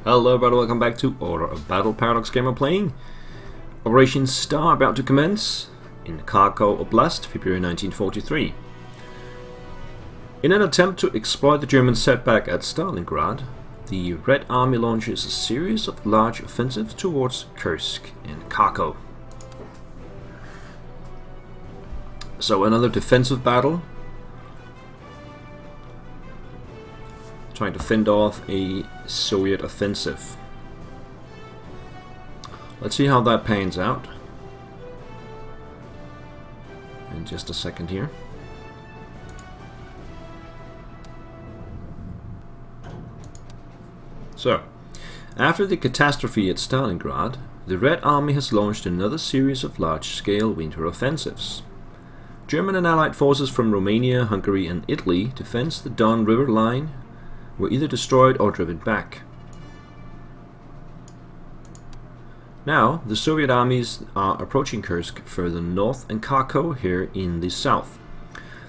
Hello everybody, welcome back to Order of Battle. Paradox Gamer playing Operation Star, about to commence in Kharkov Oblast, February 1943. In an attempt to exploit the German setback at Stalingrad, the Red Army launches a series of large offensives towards Kursk and Kharkov. So another defensive battle, trying to fend off a Soviet offensive. Let's see how that pans out in just a second here. So, after the catastrophe at Stalingrad, the Red Army has launched another series of large-scale winter offensives. German and Allied forces from Romania, Hungary and Italy defend the Don River line were either destroyed or driven back. Now, the Soviet armies are approaching Kursk further north and Kharkov here in the south.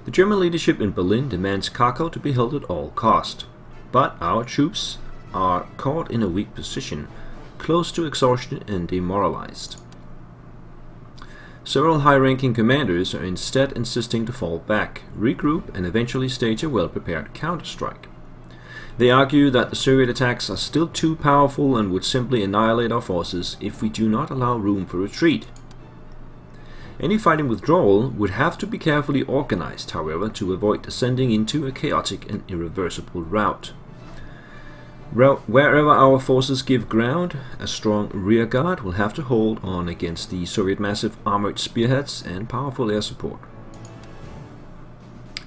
The German leadership in Berlin demands Kharkov to be held at all cost, but our troops are caught in a weak position, close to exhaustion and demoralized. Several high-ranking commanders are instead insisting to fall back, regroup and eventually stage a well-prepared counterstrike. They argue that the Soviet attacks are still too powerful and would simply annihilate our forces if we do not allow room for retreat. Any fighting withdrawal would have to be carefully organized, however, to avoid descending into a chaotic and irreversible rout. Wherever our forces give ground, a strong rearguard will have to hold on against the Soviet massive armored spearheads and powerful air support.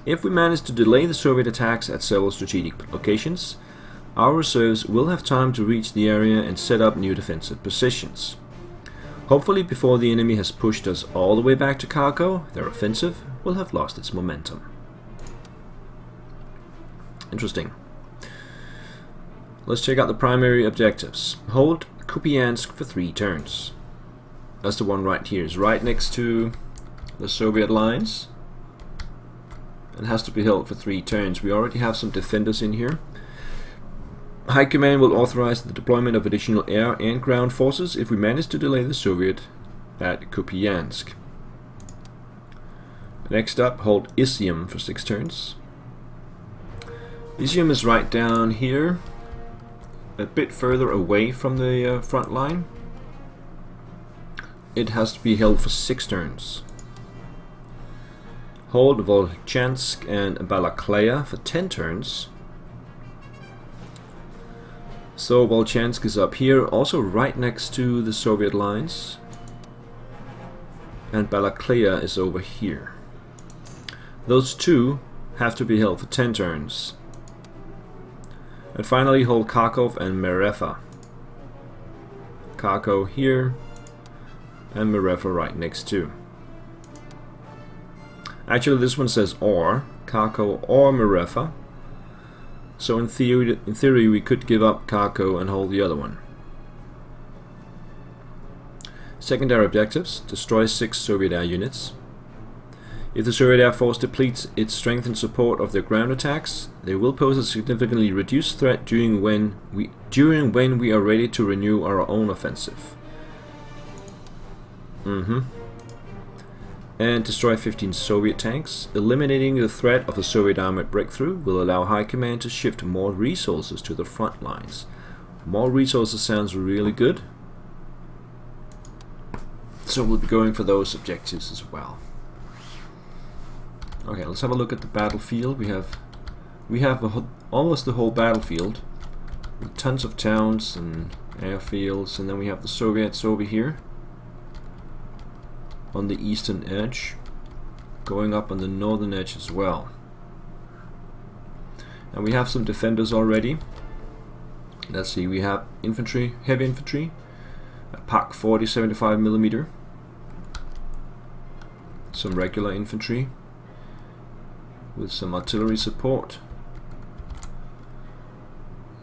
If we manage to delay the Soviet attacks at several strategic locations, our reserves will have time to reach the area and set up new defensive positions. Hopefully before the enemy has pushed us all the way back to Kharkov, their offensive will have lost its momentum. Interesting. Let's check out the primary objectives. Hold Kupiansk for 3 turns. That's the one right here. It's right next to the Soviet lines. It has to be held for 3 turns. We already have some defenders in here. High Command will authorize the deployment of additional air and ground forces if we manage to delay the Soviet at Kupiansk. Next up, hold Izium for 6 turns. Izium is right down here, a bit further away from the front line. It has to be held for 6 turns. Hold Volchansk and Balakleya for 10 turns. So Volchansk is up here, also right next to the Soviet lines. And Balakleya is over here. Those two have to be held for 10 turns. And finally hold Kharkov and Merefa. Kharkov here and Merefa right next to. Actually, this one says or, Kharkov or Merefa. So in theory we could give up Kharkov and hold the other one. Secondary objectives: destroy 6 Soviet air units. If the Soviet Air Force depletes its strength in support of their ground attacks, they will pose a significantly reduced threat during when we are ready to renew our own offensive. And destroy 15 Soviet tanks. Eliminating the threat of a Soviet armored breakthrough will allow High Command to shift more resources to the front lines. More resources sounds really good, so we'll be going for those objectives as well. Okay, let's have a look at the battlefield. We have almost the whole battlefield with tons of towns and airfields, and then we have the Soviets over here on the eastern edge, going up on the northern edge as well. And we have some defenders already. Let's see, we have infantry, heavy infantry, a PaK 40 75mm, some regular infantry with some artillery support,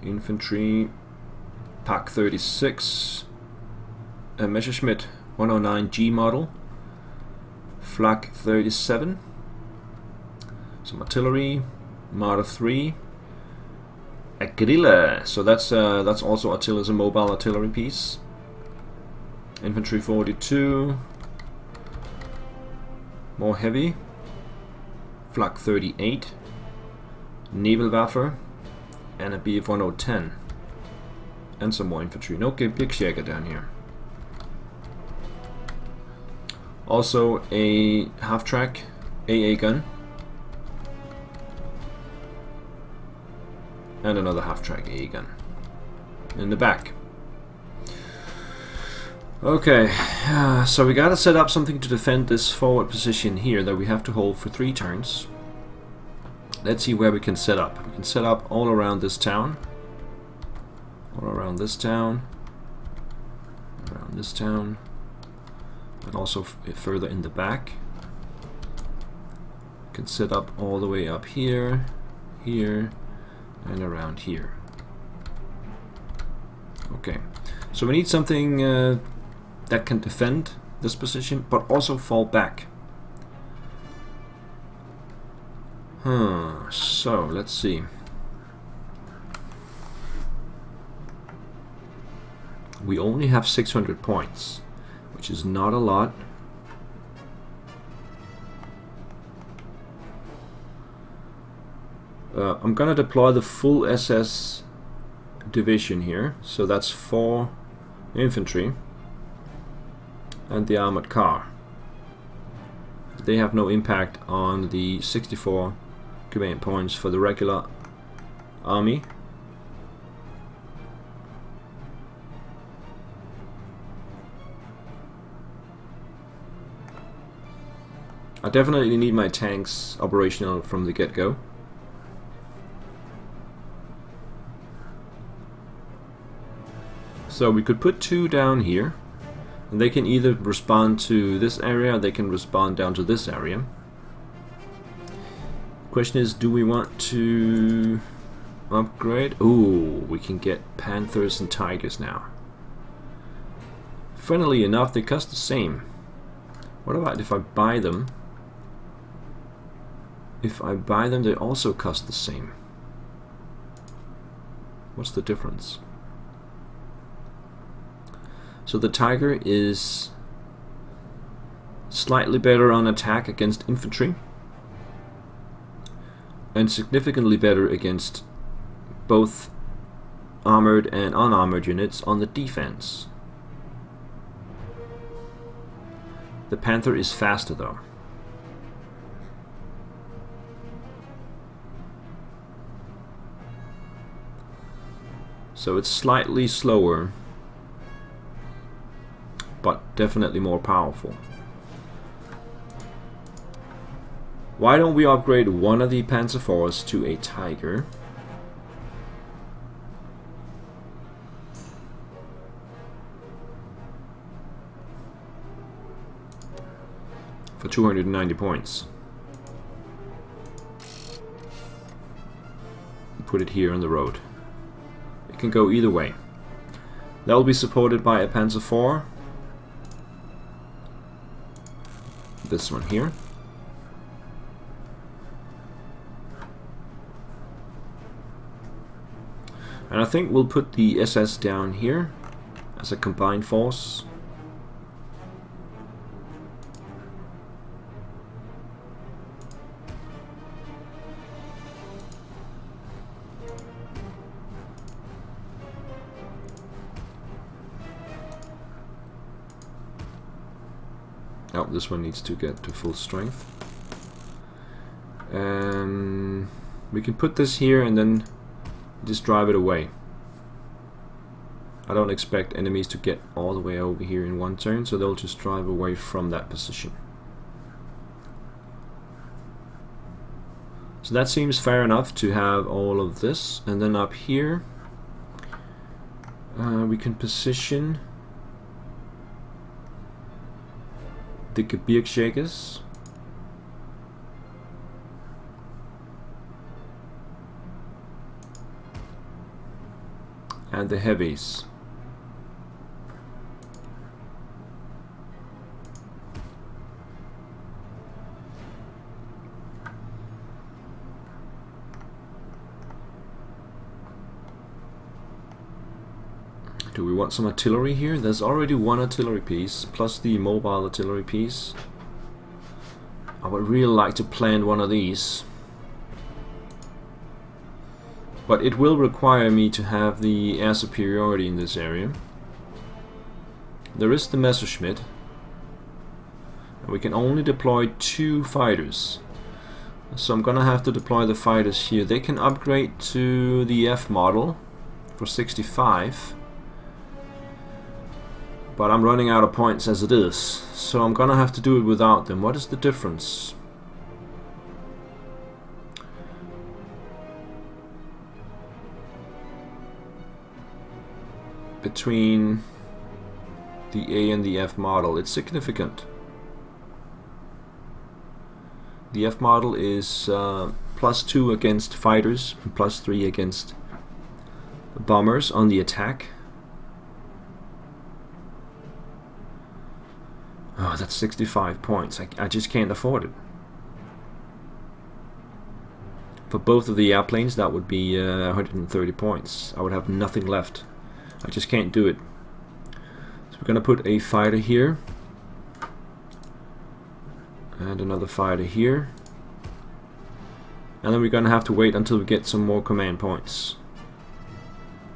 infantry, PaK 36, a Messerschmitt 109G model, Flak 37, some artillery, Marder 3, a grille. So that's also artillery, a mobile artillery piece. Infantry 42. More heavy. Flak 38. Nebelwaffe. And a BF 1010. And some more infantry. No big shaker down here. Also a half-track AA gun. And another half-track AA gun. In the back. Okay, so we gotta set up something to defend this forward position here that we have to hold for 3 turns. Let's see where we can set up. We can set up all around this town. All around this town. Around this town. And also further in the back. We can set up all the way up here, here, and around here. Okay, so we need something that can defend this position, but also fall back. So let's see. We only have 600 points, which is not a lot. I'm gonna deploy the full SS division here, so that's 4 infantry and the armored car. They have no impact on the 64 command points for the regular army. I definitely need my tanks operational from the get-go. So we could put 2 down here, and they can either respond to this area or they can respond down to this area. Question is, do we want to upgrade? Ooh, we can get Panthers and Tigers now. Funnily enough, they cost the same. What about if I buy them? If I buy them, they also cost the same. What's the difference? So the Tiger is slightly better on attack against infantry and significantly better against both armored and unarmored units on the defense. The Panther is faster though. So it's slightly slower, but definitely more powerful. Why don't we upgrade one of the Panzer IVs to a Tiger? For 290 points. Put it here on the road. It can go either way. That will be supported by a Panzer IV. This one here. And I think we'll put the SS down here as a combined force. Oh, this one needs to get to full strength. We can put this here and then just drive it away. I don't expect enemies to get all the way over here in one turn, so they'll just drive away from that position. So that seems fair enough to have all of this, and then up here we can position the Gebirgsjägers. And the heavies. Do we want some artillery here? There's already one artillery piece, plus the mobile artillery piece. I would really like to plant one of these. But it will require me to have the air superiority in this area. There is the Messerschmitt. And we can only deploy 2 fighters. So I'm gonna have to deploy the fighters here. They can upgrade to the F model for 65. But I'm running out of points as it is, so I'm gonna have to do it without them. What is the difference? Between the A and the F model? It's significant. The F model is +2 against fighters and +3 against bombers on the attack. Oh, that's 65 points. I just can't afford it. For both of the airplanes, that would be 130 points. I would have nothing left. I just can't do it. So we're gonna put a fighter here. And another fighter here. And then we're gonna have to wait until we get some more command points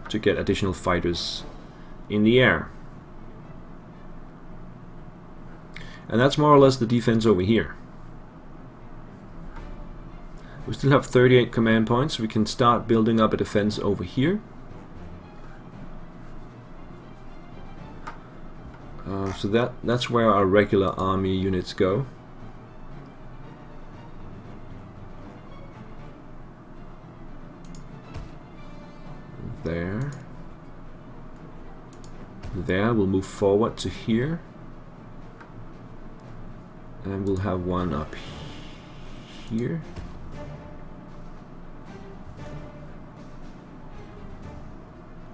to get additional fighters in the air. And that's more or less the defense over here. We still have 38 command points. We can start building up a defense over here. So that's where our regular army units go. There. There, we'll move forward to here. And we'll have one up here.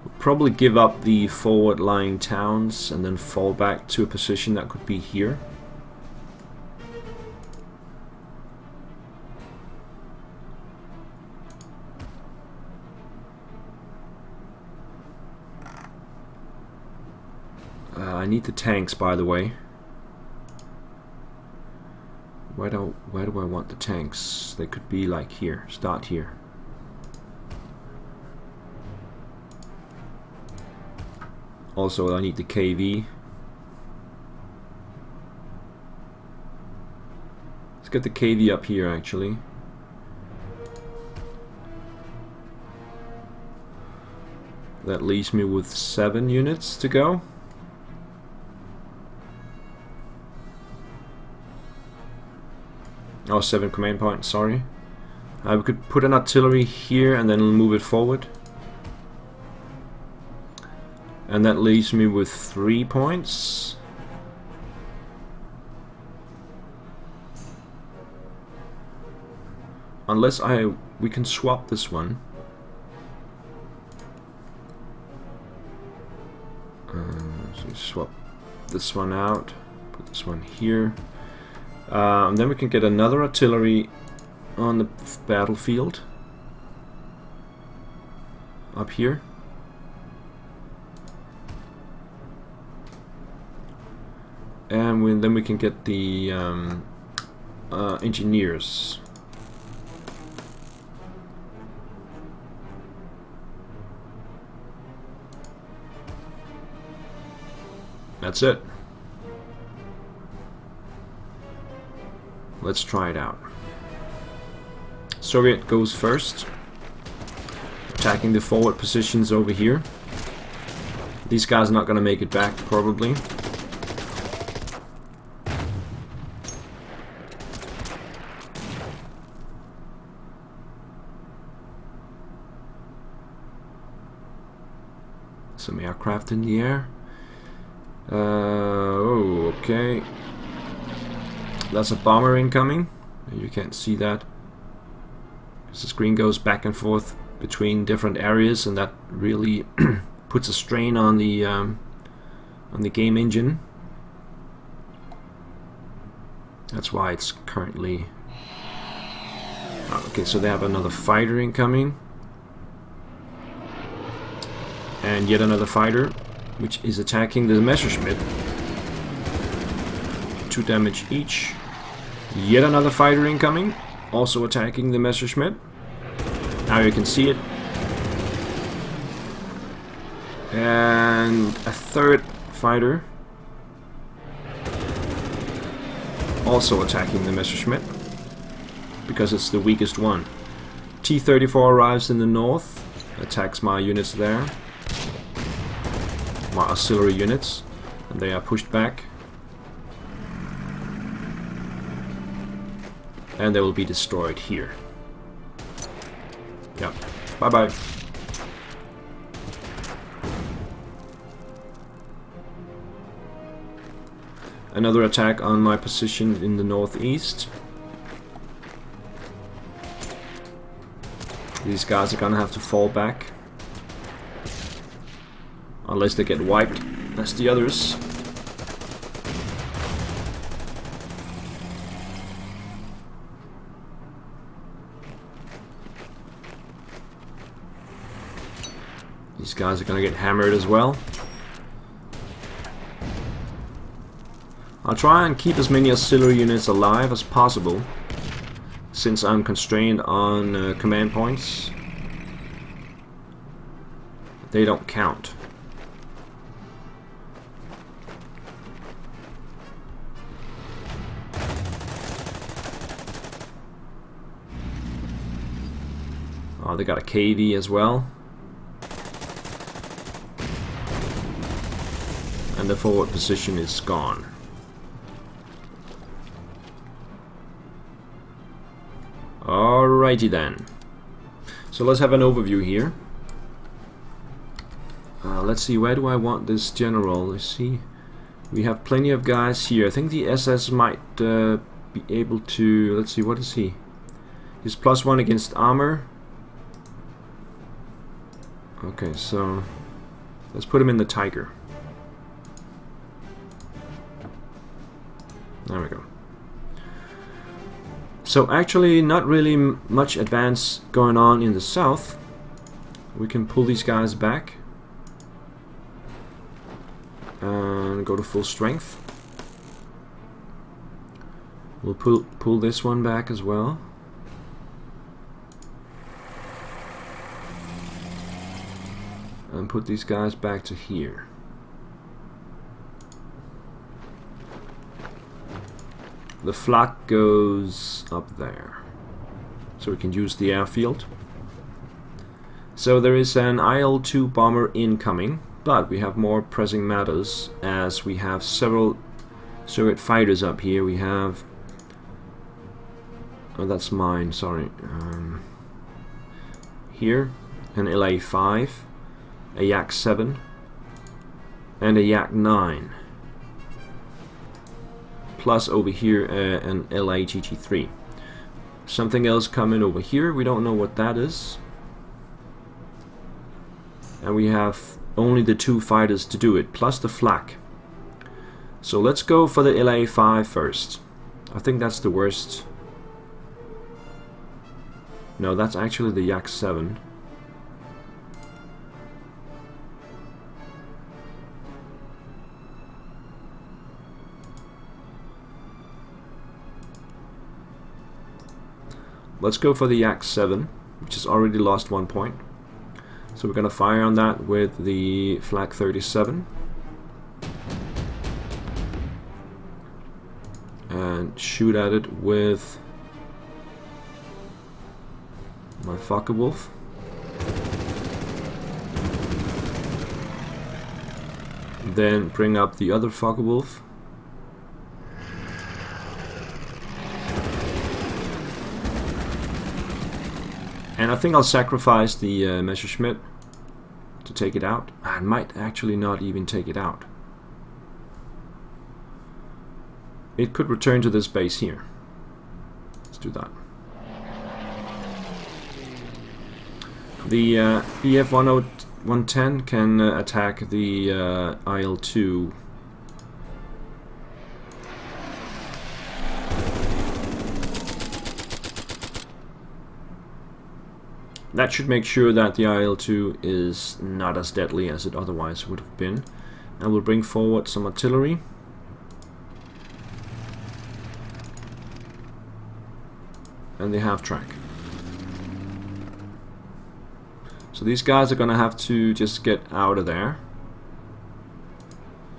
We'll probably give up the forward lying towns and then fall back to a position that could be here. I need the tanks, by the way. Where do I want the tanks? They could be like here. Start here. Also, I need the KV. Let's get the KV up here, actually. That leaves me with 7 units to go. Oh, 7 command points, sorry. We could put an artillery here and then move it forward. And that leaves me with 3 points. Unless we can swap this one. So swap this one out, put this one here. Then we can get another artillery on the battlefield up here. And then we can get the engineers. That's it. Let's try it out. Soviet goes first, attacking the forward positions over here. These guys are not going to make it back, probably. Some aircraft in the air. Oh, okay. That's a bomber incoming. You can't see that because the screen goes back and forth between different areas, and that really puts a strain on the game engine. That's why it's currently. Oh, okay, so they have another fighter incoming, and yet another fighter. which is attacking the Messerschmitt. 2 damage each. Yet another fighter incoming, also attacking the Messerschmitt. Now you can see it. And a third fighter also attacking the Messerschmitt, because it's the weakest one. T-34 arrives in the north, attacks my units there, my auxiliary units, and they are pushed back. And they will be destroyed here. Yeah, bye-bye. Another attack on my position in the northeast. These guys are gonna have to fall back. Unless they get wiped, as the others. These guys are gonna get hammered as well. I'll try and keep as many auxiliary units alive as possible, since I'm constrained on command points. They don't count. Oh, they got a KV as well. And the forward position is gone. Alrighty then. So let's have an overview here. Let's see, where do I want this general? Let's see. We have plenty of guys here. I think the SS might be able to... Let's see, what is he? He's +1 against armour. Okay, so let's put him in the Tiger. There we go. So actually not really much advance going on in the south. We can pull these guys back and go to full strength. We'll pull this one back as well. And put these guys back to here. The flak goes up there, so we can use the airfield. So there is an IL-2 bomber incoming, but we have more pressing matters as we have several Soviet fighters up here. We have... Oh, that's mine, sorry. Here, an LA-5, a Yak-7, and a Yak-9. Plus over here an LA-GT3. Something else coming over here, we don't know what that is. And we have only the 2 fighters to do it, plus the flak. So let's go for the LA-5 first. I think that's the worst. No, that's actually the Yak-7. Let's go for the Yak-7, which has already lost 1 point. So we're going to fire on that with the Flak 37. And shoot at it with my Focke-Wulf. Then bring up the other Focke-Wulf. And I think I'll sacrifice the Messerschmitt to take it out. I might actually not even take it out. It could return to this base here. Let's do that. The EF-110 can attack the IL-2. That should make sure that the IL-2 is not as deadly as it otherwise would have been. And we'll bring forward some artillery. And the half-track. So these guys are gonna have to just get out of there.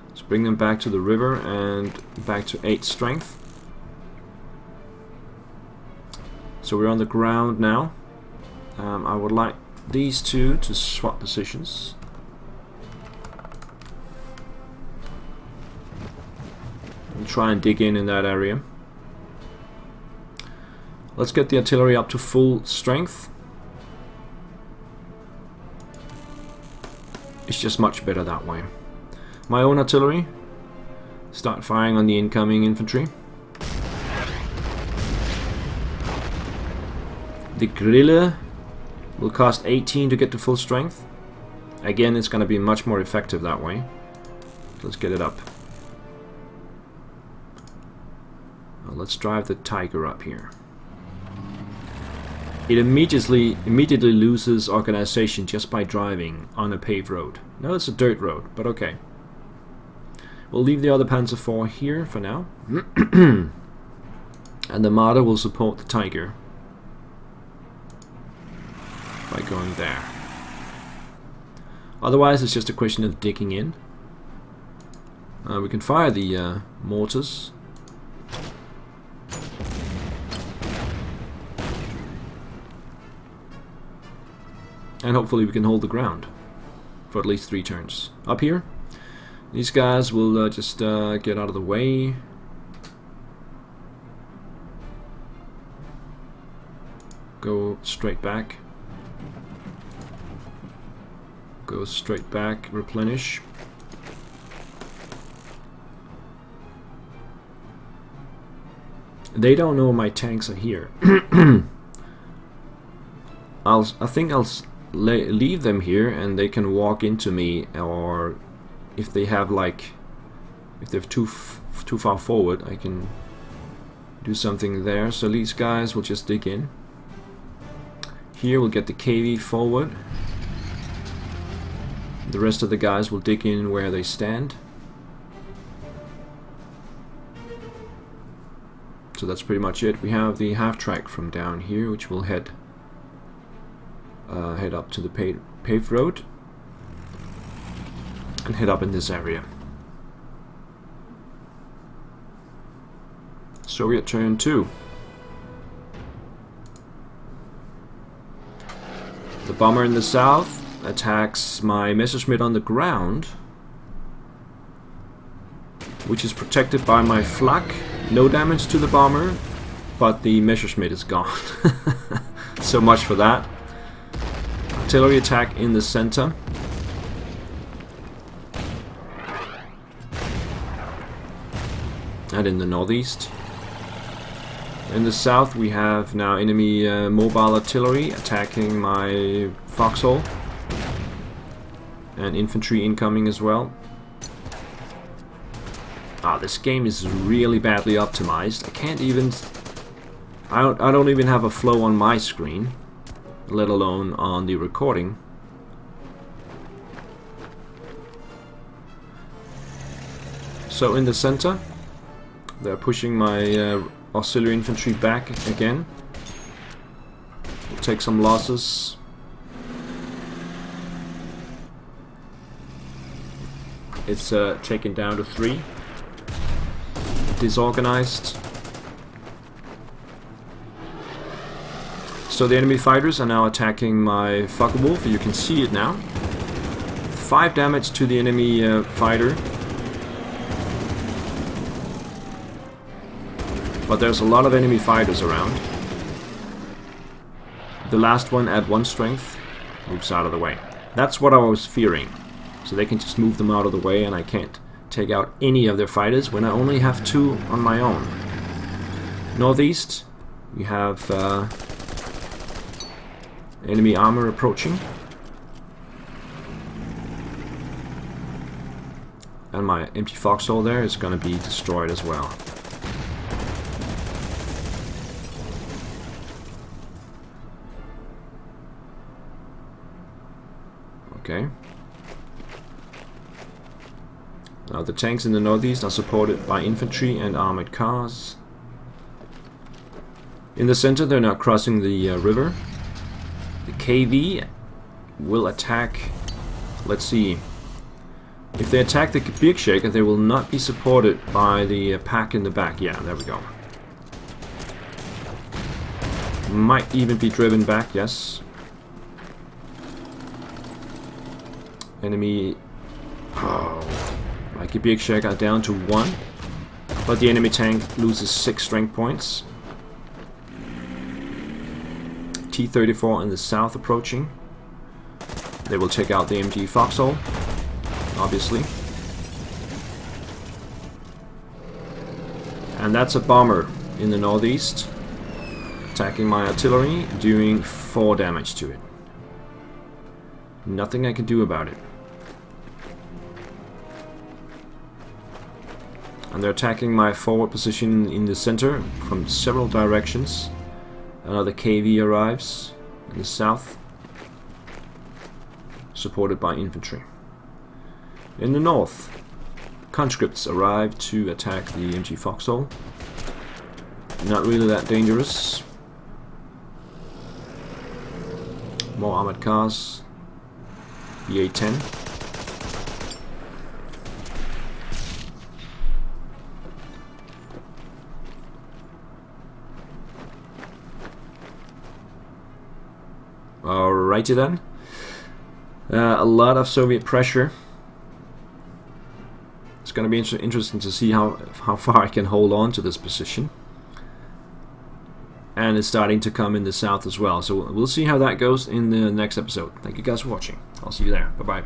Let's bring them back to the river and back to 8 strength. So we're on the ground now. I would like these two to swap positions. And try and dig in that area. Let's get the artillery up to full strength. It's just much better that way. My own artillery, start firing on the incoming infantry. The guerrilla will cost 18 to get to full strength. Again, it's going to be much more effective that way. Let's get it up. Well, let's drive the Tiger up here. It immediately loses organization just by driving on a paved road. No, it's a dirt road, but okay. We'll leave the other Panzer IV here for now. And the Marder will support the Tiger by going there. Otherwise, it's just a question of digging in. We can fire the mortars. And hopefully we can hold the ground for at least 3 turns. Up here, these guys will just get out of the way. Go straight back. Go straight back, replenish. They don't know my tanks are here. I think I'll leave them here and they can walk into me, or if they have if they're too far forward, I can do something there. So these guys will just dig in. Here we'll get the KV forward. The rest of the guys will dig in where they stand. So that's pretty much it. We have the half-track from down here, which will head up to the paved road and head up in this area. Soviet turn 2. The bomber in the south attacks my Messerschmitt on the ground, which is protected by my flak. No damage to the bomber, but the Messerschmitt is gone. So much for that. Artillery attack in the center. And in the northeast. In the south we have now enemy mobile artillery attacking my foxhole. And infantry incoming as well. This game is really badly optimized. I can't even... I don't even have a flow on my screen, let alone on the recording. So in the center, they're pushing my auxiliary infantry back again. We'll take some losses. It's taken down to 3. Disorganized. So the enemy fighters are now attacking my Focke-Wulf. You can see it now. 5 damage to the enemy fighter. But there's a lot of enemy fighters around. The last one at 1 strength moves out of the way. That's what I was fearing. So they can just move them out of the way and I can't take out any of their fighters when I only have 2 on my own. Northeast, we have enemy armour approaching. And my empty foxhole there is going to be destroyed as well. Okay. Now the tanks in the northeast are supported by infantry and armored cars. In the center they're now crossing the river. The KV will attack, let's see, if they attack the Gebirgsjäger they will not be supported by the pack in the back. Yeah, there we go. Might even be driven back, yes. Enemy... Oh, my Gebirgsjäger are down to 1, but the enemy tank loses 6 strength points. T-34 in the south approaching. They will take out the MG Foxhole, obviously. And that's a bomber in the northeast, attacking my artillery, doing 4 damage to it. Nothing I can do about it. And they're attacking my forward position in the center from several directions. Another KV arrives in the south, supported by infantry. In the north, conscripts arrive to attack the MG Foxhole. Not really that dangerous. More armored cars. BA-10. Alrighty then. A lot of Soviet pressure. It's going to be interesting to see how far I can hold on to this position. And it's starting to come in the south as well. So we'll see how that goes in the next episode. Thank you guys for watching. I'll see you there. Bye-bye.